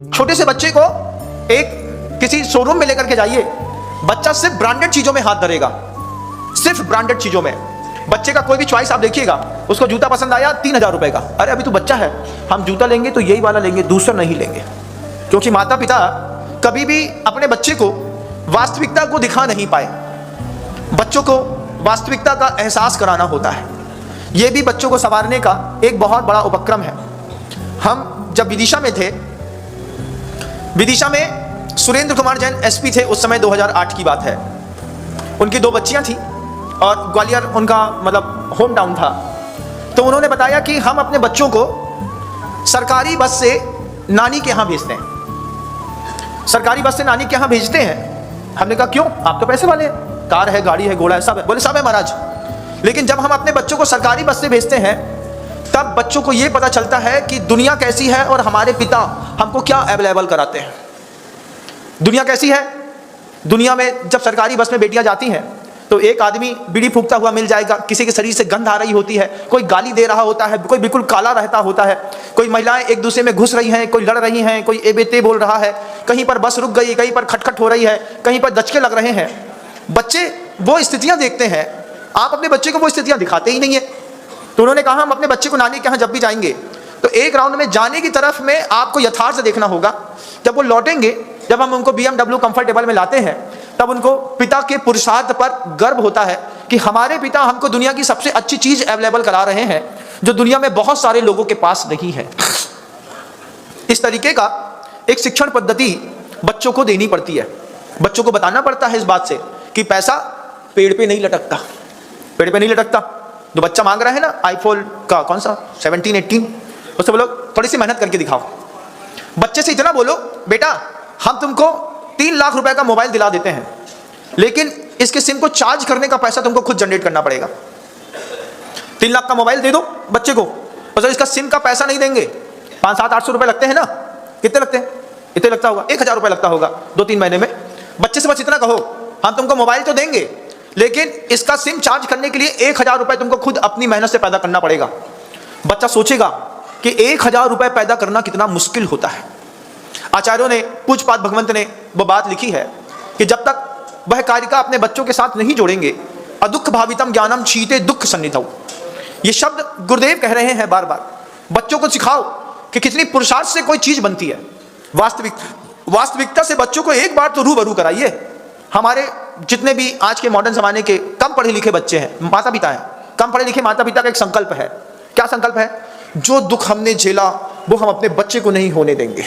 छोटे से बच्चे को एक किसी शोरूम में लेकर के जाइए, बच्चा सिर्फ ब्रांडेड चीजों में हाथ धरेगा, सिर्फ ब्रांडेड चीजों में। बच्चे का कोई भी चॉइस आप देखिएगा, उसको जूता पसंद आया 3000 रुपए का, अरे अभी तो बच्चा है, हम जूता लेंगे तो यही वाला लेंगे, दूसरा नहीं लेंगे। क्योंकि माता पिता कभी भी अपने बच्चे को वास्तविकता को दिखा नहीं पाए। बच्चों को वास्तविकता का एहसास कराना होता है। यह भी बच्चों को संवारने का एक बहुत बड़ा उपक्रम है। हम जब विदिशा में थे, विदिशा में सुरेंद्र कुमार जैन एसपी थे, उस समय 2008 की बात है। उनकी 2 बच्चियां थी और ग्वालियर उनका मतलब होम टाउन था। तो उन्होंने बताया कि हम अपने बच्चों को सरकारी बस से नानी के यहाँ भेजते हैं, सरकारी बस से नानी के यहाँ भेजते हैं। हमने कहा क्यों, आप तो पैसे वाले हैं, कार है, गाड़ी है, घोड़ा है, सब है। बोले सब है महाराज, लेकिन जब हम अपने बच्चों को सरकारी बस से भेजते हैं तब बच्चों को यह पता चलता है कि दुनिया कैसी है और हमारे पिता हमको क्या अवेलेबल कराते हैं। दुनिया कैसी है, दुनिया में जब सरकारी बस में बेटियां जाती हैं तो एक आदमी बीड़ी फूंकता हुआ मिल जाएगा, किसी के शरीर से गंध आ रही होती है, कोई गाली दे रहा होता है, कोई बिल्कुल काला रहता होता है, कोई महिलाएं एक दूसरे में घुस रही हैं, कोई लड़ रही हैं, कोई एबेते बोल रहा है, कहीं पर बस रुक गई, कहीं पर खटखट हो रही है, कहीं पर दचके लग रहे हैं। बच्चे वो स्थितियां देखते हैं, आप अपने बच्चे को वो स्थितियां दिखाते ही नहीं है। तो उन्होंने कहा हम अपने बच्चे को नानी के यहाँ जब भी जाएंगे तो एक राउंड में जाने की तरफ में आपको यथार्थ से देखना होगा, जब वो लौटेंगे, जब हम उनको BMW कंफर्टेबल में लाते हैं तब उनको पिता के पुरुषार्थ पर गर्व होता है कि हमारे पिता हमको दुनिया की सबसे अच्छी चीज अवेलेबल करा रहे हैं जो दुनिया में बहुत सारे लोगों के पास नहीं है। इस तरीके का एक शिक्षण पद्धति बच्चों को देनी पड़ती है। बच्चों को बताना पड़ता है इस बात से कि पैसा पेड़ पे नहीं लटकता, पेड़ पे नहीं लटकता। जो बच्चा मांग रहा है ना आईफोन का कौन सा 17, 18, उससे बोलो थोड़ी सी मेहनत करके दिखाओ। बच्चे से इतना बोलो बेटा हम तुमको 3 लाख रुपए का मोबाइल दिला देते हैं, लेकिन इसके सिम को चार्ज करने का पैसा तुमको खुद जनरेट करना पड़ेगा। 3 लाख का मोबाइल दे दो बच्चे को, और इसका सिम का पैसा नहीं देंगे, 500-700-800 रुपए लगते हैं ना, कितने लगते हैं, इतने लगता होगा, 1000 रुपए लगता होगा 2-3 महीने में। बच्चे से बस इतना कहो हम तुमको मोबाइल तो देंगे लेकिन इसका सिम चार्ज करने के लिए 1000 रुपए तुमको खुद अपनी मेहनत से पैदा करना पड़ेगा। बच्चा सोचेगा कि 1000 रुपए पैदा करना कितना मुश्किल होता है। आचार्यों ने, पूज्यपाद भगवंत ने वो बात लिखी है कि जब तक वह कारिका अपने बच्चों के साथ नहीं जोड़ेंगे, अदुख भावितम ज्ञानम शीते दुख सन्निधौ। ये शब्द गुरुदेव कह रहे हैं बार बार। बच्चों को सिखाओ कि कितनी पुरुषार्थ से कोई चीज बनती है। वास्तविकता से बच्चों को एक बार तो रूबरू कराइए। हमारे जितने भी आज के मॉडर्न जमाने के कम पढ़े लिखे बच्चे हैं, माता पिता हैं, कम पढ़े लिखे माता पिता का एक संकल्प है। क्या संकल्प है? जो दुख हमने झेला वो हम अपने बच्चे को नहीं होने देंगे।